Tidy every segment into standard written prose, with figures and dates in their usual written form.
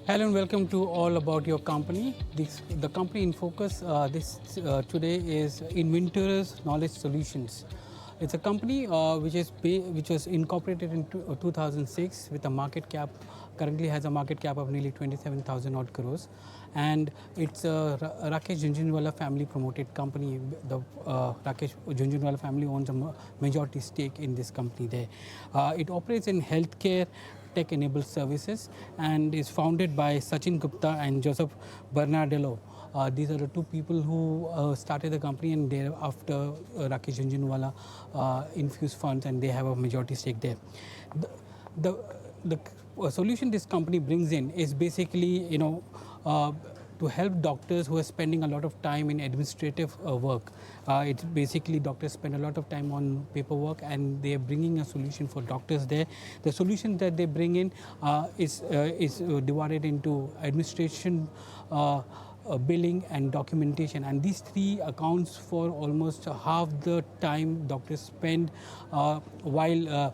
Hello and welcome to All About Your Company. The company in focus today is Inventor's Knowledge Solutions. It's a company which was incorporated in 2006 with a market cap, currently has a market cap of nearly 27,000 odd crores. And it's a Rakesh Jhunjhunwala family promoted company. The Rakesh Jhunjhunwala family owns a majority stake in this company there. It operates in healthcare, tech-enabled services, and is founded by Sachin Gupta and Joseph Bernardello. These are the two people who started the company, and thereafter Rakesh Jhunjhunwala infused funds, and they have a majority stake there. The solution this company brings in is basically, to help doctors who are spending a lot of time in administrative work. It's basically doctors spend a lot of time on paperwork, and they are bringing a solution for doctors there. The solution that they bring in is divided into administration, billing and documentation, and these three accounts for almost half the time doctors spend while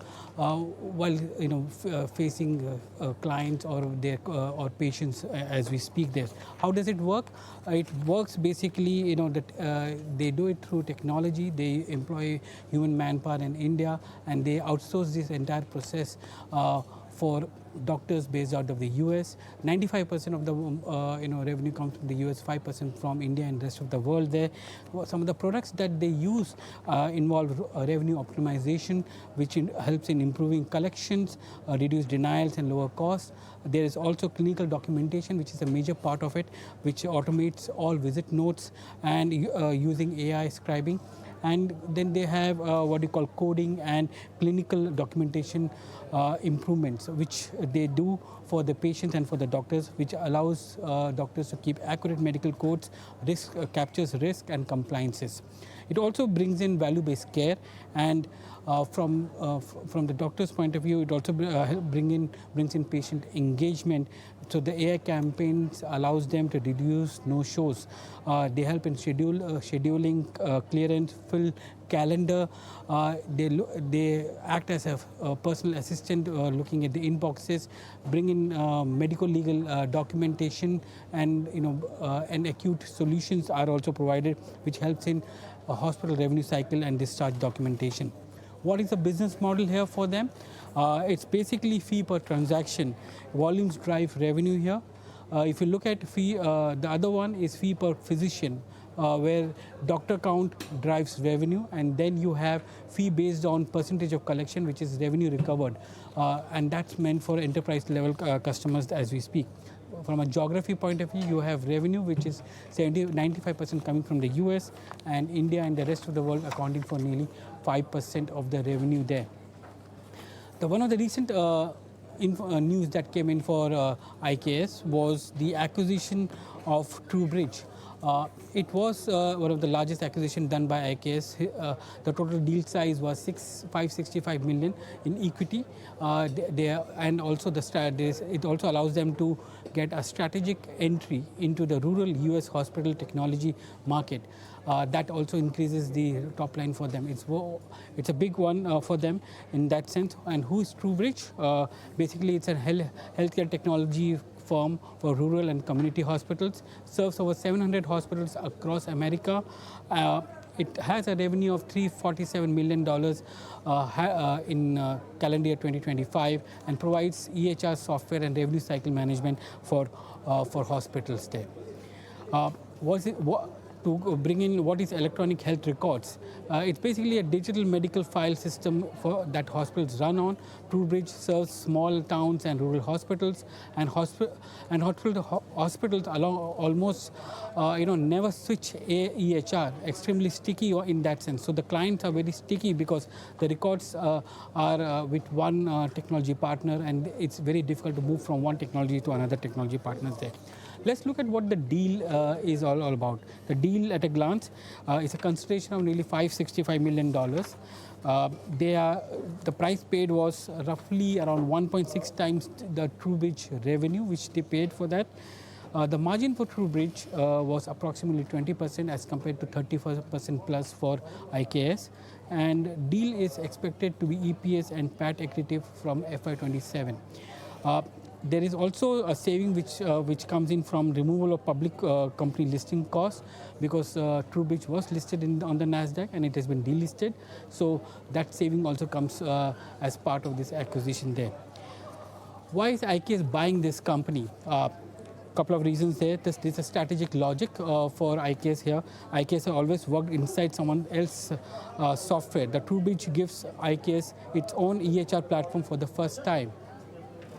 facing clients or their or patients as we speak there. How does it work? It works basically, that they do it through technology. They employ human manpower in India, and they outsource this entire process for doctors based out of the US. 95% of the revenue comes from the US, 5% from India and rest of the world there. Some of the products that they use involve revenue optimization, which helps in improving collections, reduce denials and lower costs. There is also clinical documentation, which is a major part of it, which automates all visit notes and using AI scribing. And then they have what you call coding and clinical documentation improvements, which they do for the patients and for the doctors, which allows doctors to keep accurate medical codes, captures risk and compliances. It also brings in value-based care, and from the doctor's point of view, it also brings in patient engagement. So the AI campaigns allows them to reduce no-shows. They help in scheduling, clearance, fill calendar. They act as a personal assistant, looking at the inboxes, bring in medical legal documentation, and and acute solutions are also provided, which helps in hospital revenue cycle and discharge documentation. What is the business model here for them? It's basically fee per transaction. Volumes drive revenue here. If you look at fee, the other one is fee per physician, where doctor count drives revenue, and then you have fee based on percentage of collection, which is revenue recovered, and that's meant for enterprise level customers as we speak. From a geography point of view, you have revenue, which is 95% coming from the US, and India and the rest of the world accounting for nearly 5% of the revenue there. One of the recent news that came in for IKS was the acquisition of TrueBridge. It was one of the largest acquisition done by IKS. The total deal size was $565 million in equity. And also it also allows them to get a strategic entry into the rural US hospital technology market. That also increases the top line for them. It's a big one for them in that sense. And who is TrueBridge? Basically, it's a healthcare technology firm for rural and community hospitals, serves over 700 hospitals across America. It has a revenue of $347 million in calendar year 2025, and provides EHR software and revenue cycle management for hospitals there. To bring in what is electronic health records. It's basically a digital medical file system that hospitals run on. TrueBridge serves small towns and rural hospitals, and hospitals along almost never switch EHR. Extremely sticky in that sense. So the clients are very sticky because the records are with one technology partner, and it's very difficult to move from one technology to another technology partners there. Let's look at what the deal is all about. The deal at a glance is a consideration of nearly $565 million. The price paid was roughly around 1.6 times the TrueBridge revenue, which they paid for that. The margin for TrueBridge was approximately 20% as compared to 30% plus for IKS. And deal is expected to be EPS and PAT accretive from FY27. There is also a saving which comes in from removal of public company listing costs, because TrueBridge was listed on the Nasdaq and it has been delisted. So that saving also comes as part of this acquisition there. Why is IKS buying this company? Couple of reasons there. There's a strategic logic for IKS here. IKS has always worked inside someone else's software. The TrueBridge gives IKS its own EHR platform for the first time.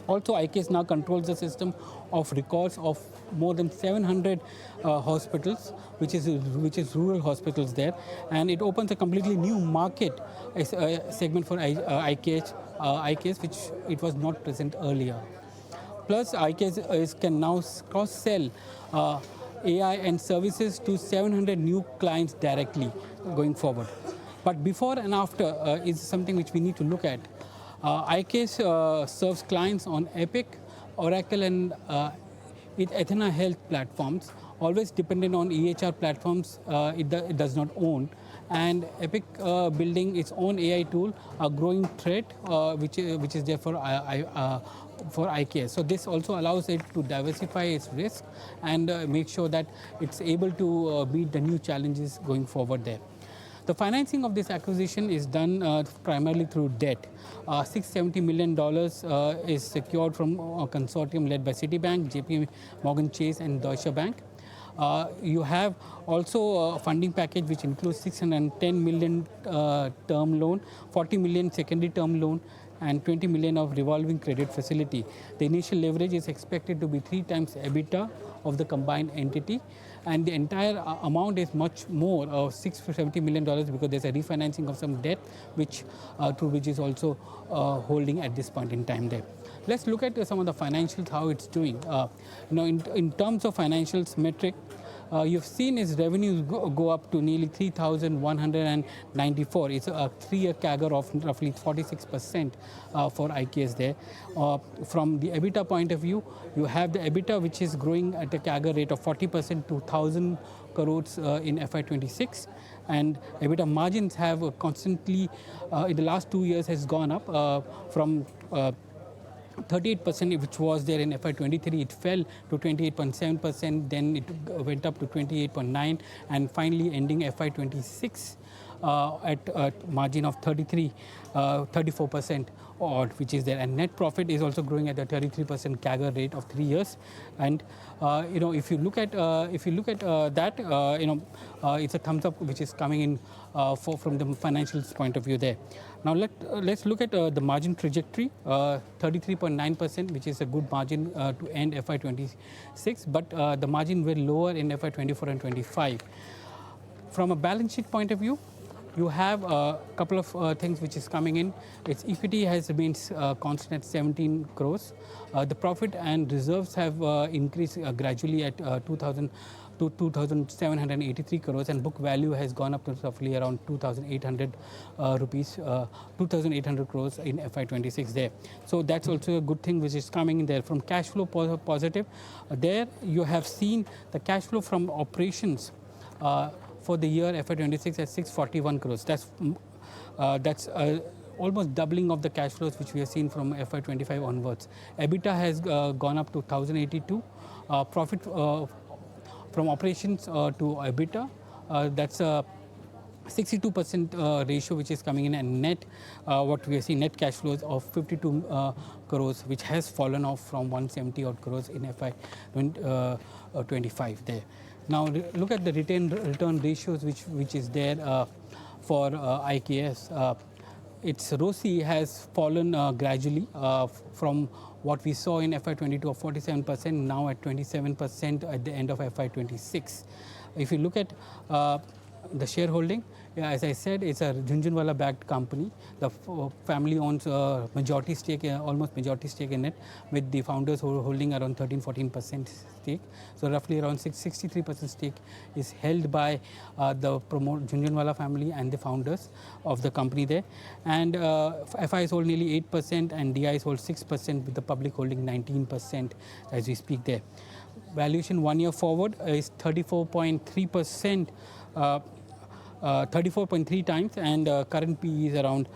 Also, IKS now controls the system of records of more than 700 hospitals, which is rural hospitals there, and it opens a completely new market segment for IKS, which it was not present earlier. Plus, IKS can now cross-sell AI and services to 700 new clients directly going forward. But before and after is something which we need to look at. IKS serves clients on Epic, Oracle, and Athena Health platforms, always dependent on EHR platforms it does not own. And Epic building its own AI tool, a growing threat which is there for IKS. So this also allows it to diversify its risk and make sure that it's able to meet the new challenges going forward there. The financing of this acquisition is done primarily through debt. $670 million is secured from a consortium led by Citibank, JP Morgan Chase, and Deutsche Bank. You have also a funding package which includes $610 million term loan, $40 million secondary term loan, and $20 million of revolving credit facility. The initial leverage is expected to be 3 times EBITDA of the combined entity, and the entire amount is much more, $670 million, because there's a refinancing of some debt which TrueBridge is also holding at this point in time there. Let's look at some of the financials, how it's doing. In terms of financials metric, you've seen its revenues go up to nearly 3,194. It's a 3-year CAGR of roughly 46% for IKS there. From the EBITDA point of view, you have the EBITDA which is growing at a CAGR rate of 40% to 1,000 crores in FY26, and EBITDA margins have constantly in the last 2 years has gone up from 38%, which was there in FY23, it fell to 28.7%, then it went up to 28.9%, and finally ending FY26 at a margin of 34% odd, which is there. And net profit is also growing at a 33% CAGR rate of 3 years. And if you look at that, it's a thumbs up which is coming in from the financials point of view there. Now let's look at the margin trajectory. 33.9%, which is a good margin to end FY26, but the margin were lower in FY24 and 25. From a balance sheet point of view, you have a couple of things which is coming in. Its equity has remained constant at 17 crores. The profit and reserves have increased gradually at 2,783 crores, and book value has gone up to roughly around 2,800 2,800 crores in FY26 there. So that's also a good thing which is coming in there. From cash flow positive, there you have seen the cash flow from operations for the year FY26 at 641 crores. That's almost doubling of the cash flows which we have seen from FY25 onwards. EBITDA has gone up to 1,082. Profit from operations to EBITDA, that's a 62% ratio which is coming in, and net what we have seen net cash flows of 52 crores, which has fallen off from 170 odd crores in FY25 there. Now look at the return ratios which is there for IKS. Its ROCE has fallen gradually from what we saw in FY22 of 47%, now at 27% at the end of FY26. If you look at the shareholding, as I said, it's a Jhunjhunwala backed company. The family owns majority stake, almost majority stake in it, with the founders holding around 13-14% stake. So roughly around 63% stake is held by the Jhunjhunwala family and the founders of the company there. And FI is hold nearly 8% and DI is hold 6%, with the public holding 19% as we speak there. Valuation 1 year forward is 34.3%. 34.3 times, and current PE is around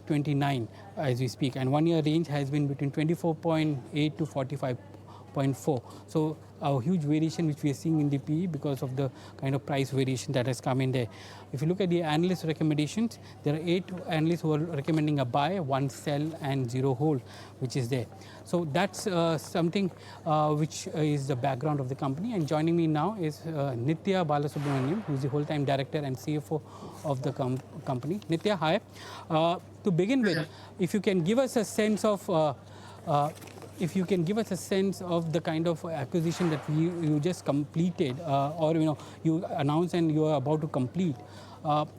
29 as we speak, and 1 year range has been between 24.8 to 45.4. So a huge variation which we are seeing in the PE because of the kind of price variation that has come in there. If you look at the analyst recommendations, there are 8 analysts who are recommending a buy, 1 sell, and 0 hold, which is there. So that's something which is the background of the company. And joining me now is Nithya Balasubramanian, who is the whole-time director and CFO of the company. Nithya, hi. To begin with, if you can give us a sense of the kind of acquisition that you just completed, or you announced and you are about to complete,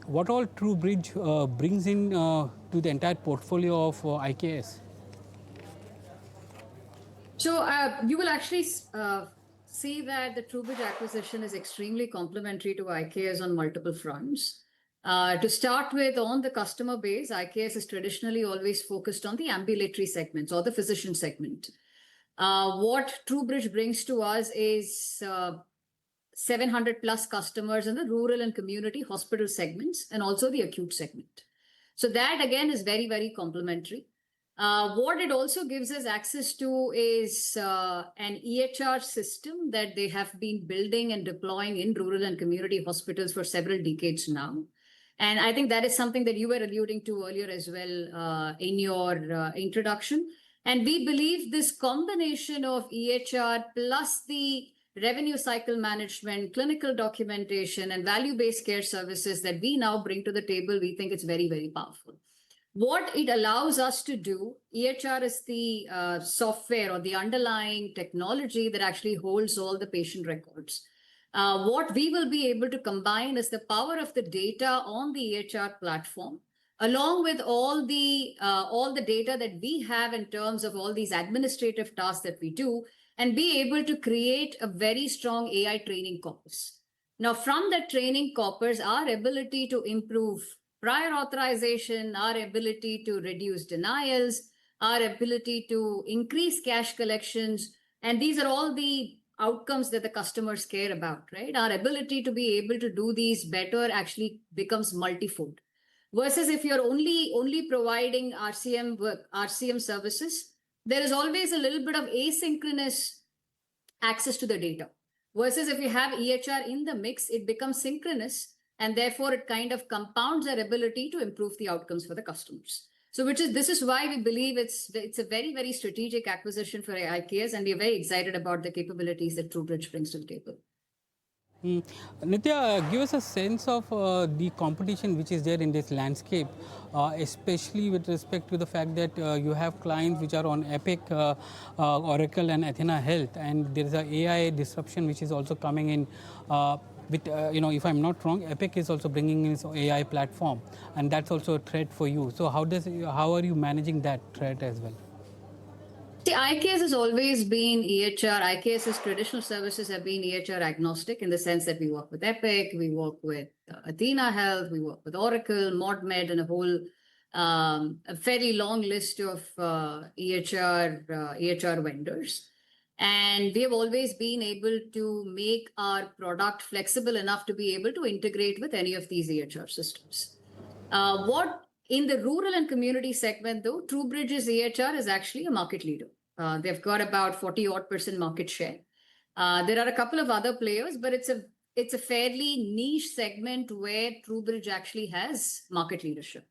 what all TrueBridge brings in to the entire portfolio of IKS? So you will actually see that the TrueBridge acquisition is extremely complementary to IKS on multiple fronts. To start with, on the customer base, IKS is traditionally always focused on the ambulatory segments or the physician segment. What TrueBridge brings to us is 700 plus customers in the rural and community hospital segments and also the acute segment. So that again is very, very complementary. What it also gives us access to is an EHR system that they have been building and deploying in rural and community hospitals for several decades now. And I think that is something that you were alluding to earlier as well in your introduction. And we believe this combination of EHR plus the revenue cycle management, clinical documentation, and value-based care services that we now bring to the table, we think it's very, very powerful. What it allows us to do, EHR is the software or the underlying technology that actually holds all the patient records. What we will be able to combine is the power of the data on the EHR platform, along with all the data that we have in terms of all these administrative tasks that we do, and be able to create a very strong AI training corpus. Now, from that training corpus, our ability to improve prior authorization, our ability to reduce denials, our ability to increase cash collections, and these are all the outcomes that the customers care about, right? Our ability to be able to do these better actually becomes multifold. Versus if you're only providing RCM services, there is always a little bit of asynchronous access to the data. Versus if you have EHR in the mix, it becomes synchronous, and therefore it kind of compounds our ability to improve the outcomes for the customers. So this is why we believe it's a very, very strategic acquisition for IKS, and we're very excited about the capabilities that TrueBridge brings to the table. Nithya, give us a sense of the competition which is there in this landscape, especially with respect to the fact that you have clients which are on Epic, Oracle, and Athena Health, and there is an AI disruption which is also coming in. With if I'm not wrong, Epic is also bringing in its AI platform, and that's also a threat for you. So how are you managing that threat as well? See, IKS has always been EHR. IKS's traditional services have been EHR agnostic in the sense that we work with Epic, we work with Athena Health, we work with Oracle, ModMed, and a whole a fairly long list of EHR vendors. And we have always been able to make our product flexible enough to be able to integrate with any of these EHR systems. In the rural and community segment, though, TrueBridge's EHR is actually a market leader. They've got about 40% market share. There are a couple of other players, but it's a fairly niche segment where TrueBridge actually has market leadership.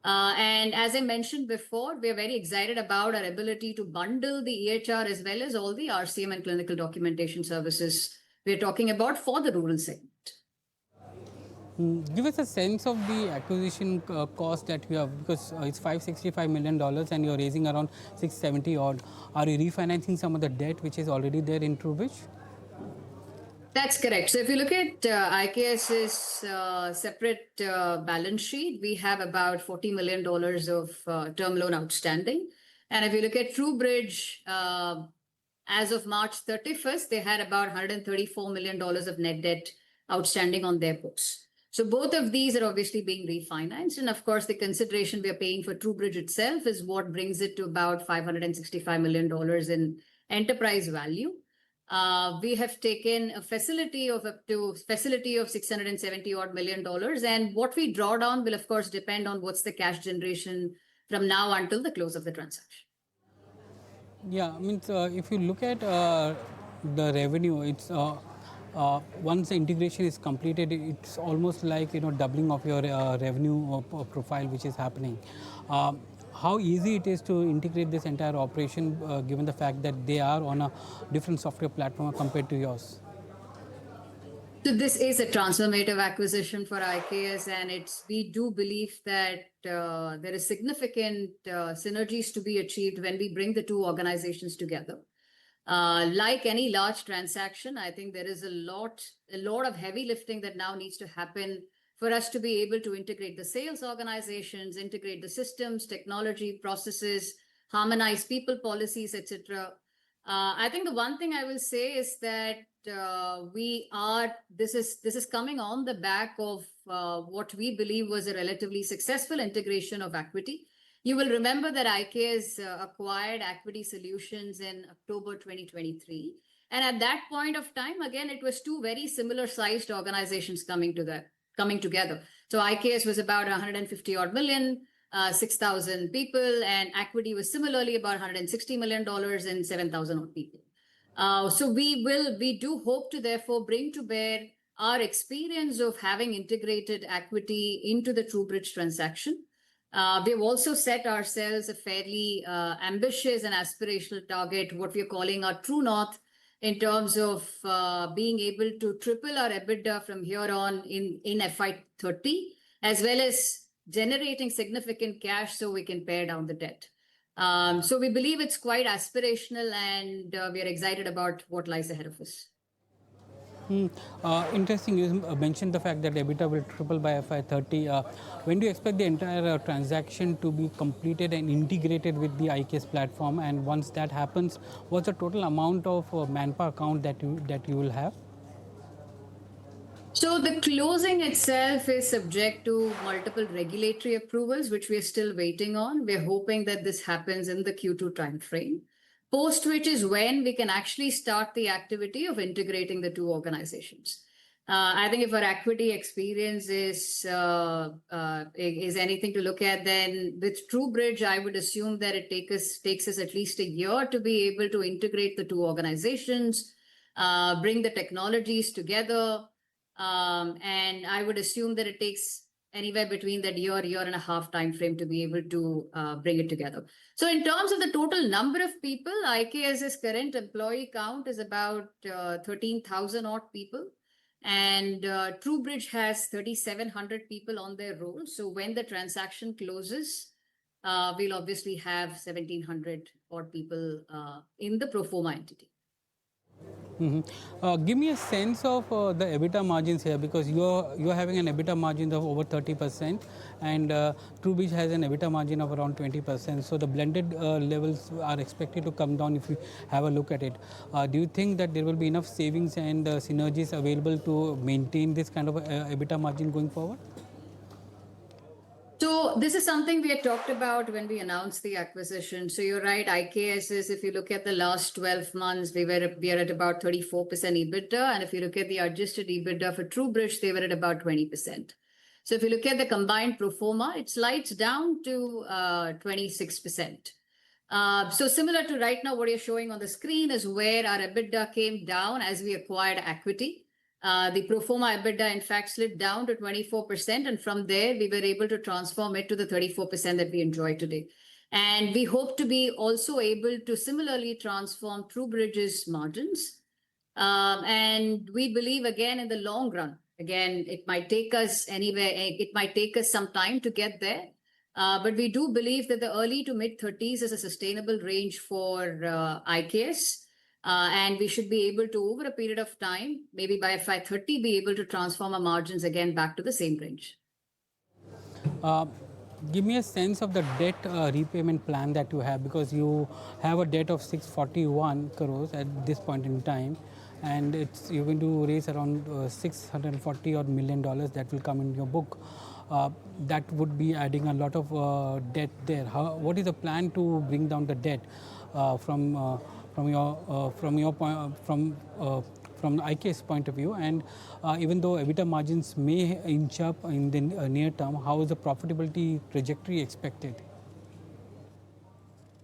And as I mentioned before, we're very excited about our ability to bundle the EHR as well as all the RCM and clinical documentation services we're talking about for the rural segment. Give us a sense of the acquisition cost that you have, because it's $565 million and you're raising around 670 odd. Are you refinancing some of the debt which is already there in TrueBridge? That's correct. So if you look at IKS's separate balance sheet, we have about $40 million of term loan outstanding. And if you look at TrueBridge, as of March 31st, they had about $134 million of net debt outstanding on their books. So both of these are obviously being refinanced. And of course, the consideration we are paying for TrueBridge itself is what brings it to about $565 million in enterprise value. We have taken a facility of up to $670 odd million, and what we draw down will of course depend on what's the cash generation from now until the close of the transaction. Yeah, I mean, if you look at the revenue, it's once the integration is completed, it's almost like doubling of your revenue profile, which is happening. How easy it is to integrate this entire operation, given the fact that they are on a different software platform compared to yours? So this is a transformative acquisition for IKS, and we do believe that there is significant synergies to be achieved when we bring the two organizations together. Like any large transaction, I think there is a lot of heavy lifting that now needs to happen for us to be able to integrate the sales organizations, integrate the systems, technology, processes, harmonize people policies, etc. I think the one thing I will say is that this is coming on the back of what we believe was a relatively successful integration of Acuity. You will remember that IKS acquired Acuity Solutions in October 2023. And at that point of time, again, it was two very similar sized organizations coming together. So IKS was about 150 odd million, 6,000 people, and Acuity was similarly about $160 million and 7,000 odd people. So we do hope to therefore bring to bear our experience of having integrated Acuity into the TrueBridge transaction. We've also set ourselves a fairly ambitious and aspirational target, what we're calling our True North, in terms of being able to triple our EBITDA from here on in FY30, as well as generating significant cash so we can pare down the debt. So we believe it's quite aspirational, and we are excited about what lies ahead of us. Interesting. You mentioned the fact that EBITDA will triple by FY30. When do you expect the entire transaction to be completed and integrated with the IKS platform? And once that happens, what's the total amount of manpower count that you will have? So the closing itself is subject to multiple regulatory approvals, which we are still waiting on. We're hoping that this happens in the Q2 timeframe, post which is when we can actually start the activity of integrating the two organizations. I think if our Acuity experience is anything to look at, then with TrueBridge, I would assume that it takes us at least a year to be able to integrate the two organizations, bring the technologies together. And I would assume that it takes anywhere between that year and a half time frame to be able to bring it together. So in terms of the total number of people, IKS's current employee count is about 13,000 odd people. And TrueBridge has 3,700 people on their roll. So when the transaction closes, we'll obviously have 1,700 odd people in the pro forma entity. Give me a sense of the EBITDA margins here, because you're having an EBITDA margin of over 30%, and TrueBridge has an EBITDA margin of around 20%. So the blended levels are expected to come down if you have a look at it. Do you think that there will be enough savings and synergies available to maintain this kind of EBITDA margin going forward? So this is something we had talked about when we announced the acquisition. So you're right, IKS is, if you look at the last 12 months, we are at about 34% EBITDA. And if you look at the adjusted EBITDA for TrueBridge, they were at about 20%. So if you look at the combined pro forma, it slides down to 26%. So similar to right now, what you're showing on the screen is where our EBITDA came down as we acquired Acuity. The pro forma EBITDA, in fact, slid down to 24%. And from there, we were able to transform it to the 34% that we enjoy today. And we hope to be also able to similarly transform TrueBridge's margins. And we believe, again, in the long run, again, it might take us some time to get there. But we do believe that the early to mid 30s is a sustainable range for IKS. And we should be able to, over a period of time, maybe by FY30, be able to transform our margins again back to the same range. Give me a sense of the debt repayment plan that you have, because you have a debt of 641 crores at this point in time, and you're going to raise around $640 odd million that will come in your book. That would be adding a lot of debt there. What is the plan to bring down the debt from from the IKS point of view, and even though EBITDA margins may inch up in the near term, how is the profitability trajectory expected?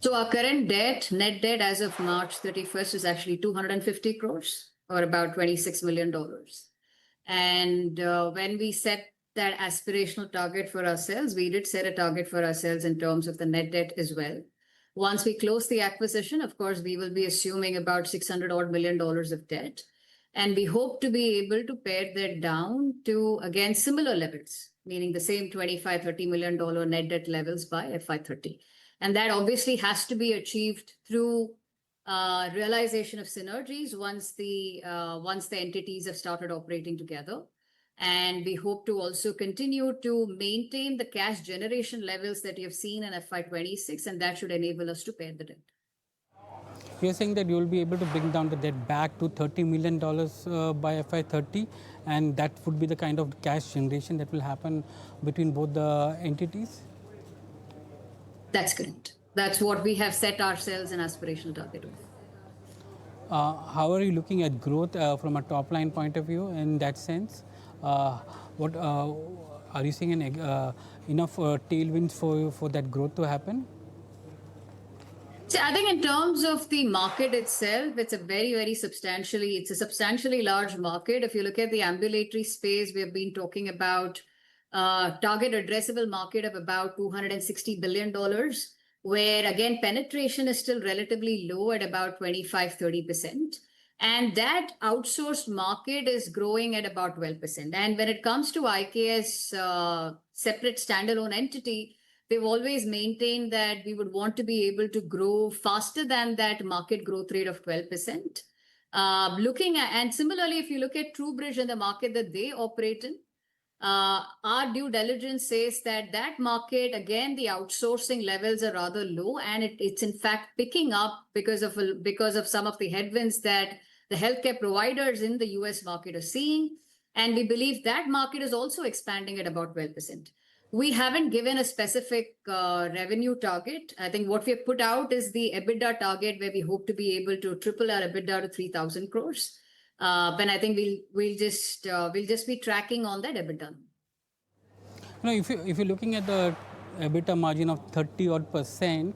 So our current debt, net debt as of March 31st is actually 250 crores or about $26 million. And when we set that aspirational target for ourselves, we did set a target for ourselves in terms of the net debt as well. Once we close the acquisition, of course, we will be assuming about $600 odd million of debt. And we hope to be able to pare that down to, again, similar levels, meaning the same $25-30 million net debt levels by FY30. And that obviously has to be achieved through realization of synergies once the entities have started operating together. And we hope to also continue to maintain the cash generation levels that you have seen in FY26, and that should enable us to pay the debt. You're saying that you will be able to bring down the debt back to $30 million by FY30, and that would be the kind of cash generation that will happen between both the entities? That's correct. That's what we have set ourselves an aspirational target of. How are you looking at growth from a top line point of view in that sense? What are you seeing enough tailwinds for that growth to happen? See, I think in terms of the market itself, it's a substantially large market. If you look at the ambulatory space, we have been talking about target addressable market of about $260 billion, where again, penetration is still relatively low at about 25-30%. And that outsourced market is growing at about 12%. And when it comes to IKS separate standalone entity, they've always maintained that we would want to be able to grow faster than that market growth rate of 12%. And similarly, if you look at TrueBridge and the market that they operate in, our due diligence says that that market, again, the outsourcing levels are rather low, and it's in fact picking up because of some of the headwinds that the healthcare providers in the US market are seeing. And we believe that market is also expanding at about 12%. We haven't given a specific revenue target. I think what we have put out is the EBITDA target, where we hope to be able to triple our EBITDA to 3,000 crores. But I think we'll just be tracking on that EBITDA. You know, if you're looking at the EBITDA margin of 30%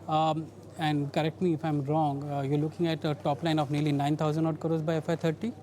odd, and correct me if I'm wrong, you're looking at a top line of nearly 9,000 odd crores by FY30.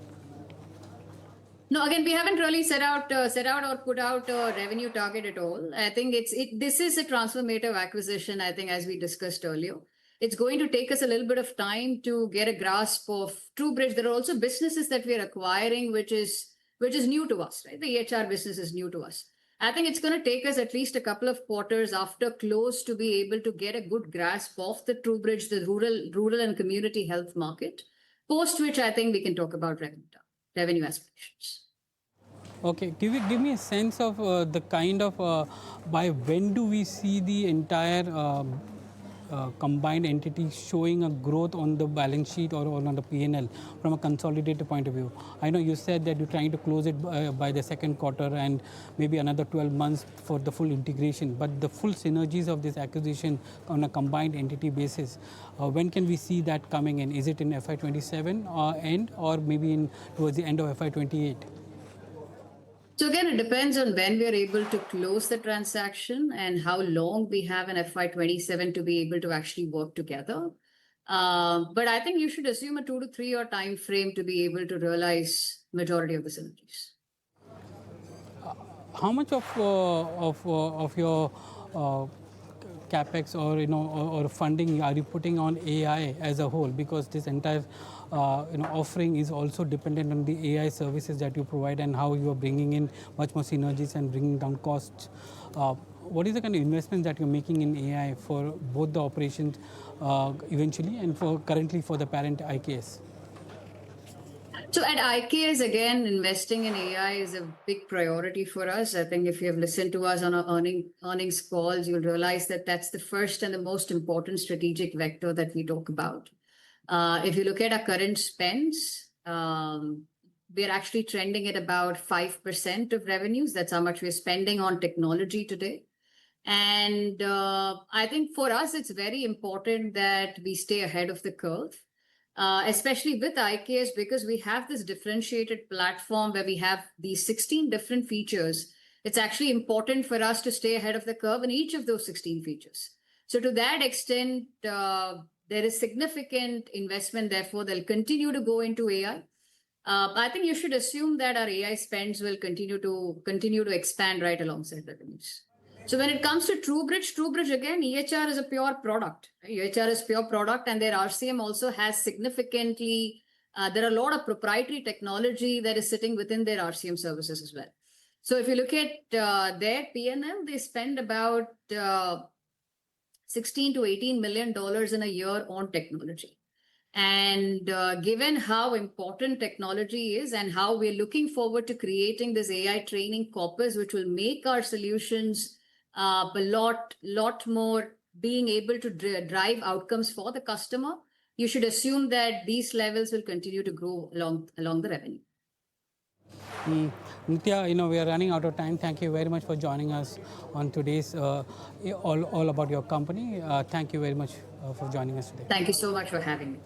No, again, we haven't really set out or put out a revenue target at all. I think this is a transformative acquisition. I think, as we discussed earlier, it's going to take us a little bit of time to get a grasp of TrueBridge. There are also businesses that we are acquiring, which is new to us, right? The EHR business is new to us. I think it's going to take us at least a couple of quarters after close to be able to get a good grasp of the TrueBridge, the rural and community health market, post which I think we can talk about revenue aspirations. Okay, give me a sense of the kind of by when do we see the entire combined entity showing a growth on the balance sheet or on the P&L from a consolidated point of view? I know you said that you're trying to close it by the second quarter and maybe another 12 months for the full integration, but the full synergies of this acquisition on a combined entity basis, when can we see that coming in? Is it in FY27 end, or maybe towards the end of FY28? So again, it depends on when we are able to close the transaction and how long we have an FY27 to be able to actually work together. But I think you should assume a 2 to 3 year time frame to be able to realize majority of the synergies. How much of your capex or funding are you putting on AI as a whole? Because this entire offering is also dependent on the AI services that you provide and how you are bringing in much more synergies and bringing down costs. What is the kind of investment that you're making in AI for both the operations eventually and currently for the parent IKS? So at IKS, again, investing in AI is a big priority for us. I think if you have listened to us on our earnings calls, you'll realize that that's the first and the most important strategic vector that we talk about. If you look at our current spends, we're actually trending at about 5% of revenues. That's how much we're spending on technology today. And I think for us, it's very important that we stay ahead of the curve. especially with IKS, because we have this differentiated platform where we have these 16 different features. It's actually important for us to stay ahead of the curve in each of those 16 features. So to that extent, there is significant investment. Therefore, they'll continue to go into AI. I think you should assume that our AI spends will continue to expand right alongside revenues. So when it comes to TrueBridge again, EHR is a pure product. EHR is pure product, and their RCM also has significantly. There are a lot of proprietary technology that is sitting within their RCM services as well. So if you look at their P&L, they spend about $16 to $18 million in a year on technology. And given how important technology is and how we're looking forward to creating this AI training corpus, which will make our solutions a lot more being able to drive outcomes for the customer, you should assume that these levels will continue to grow along the revenue. Nithya, we are running out of time. Thank you very much for joining us on today's all about your company. Thank you very much for joining us today. Thank you so much for having me.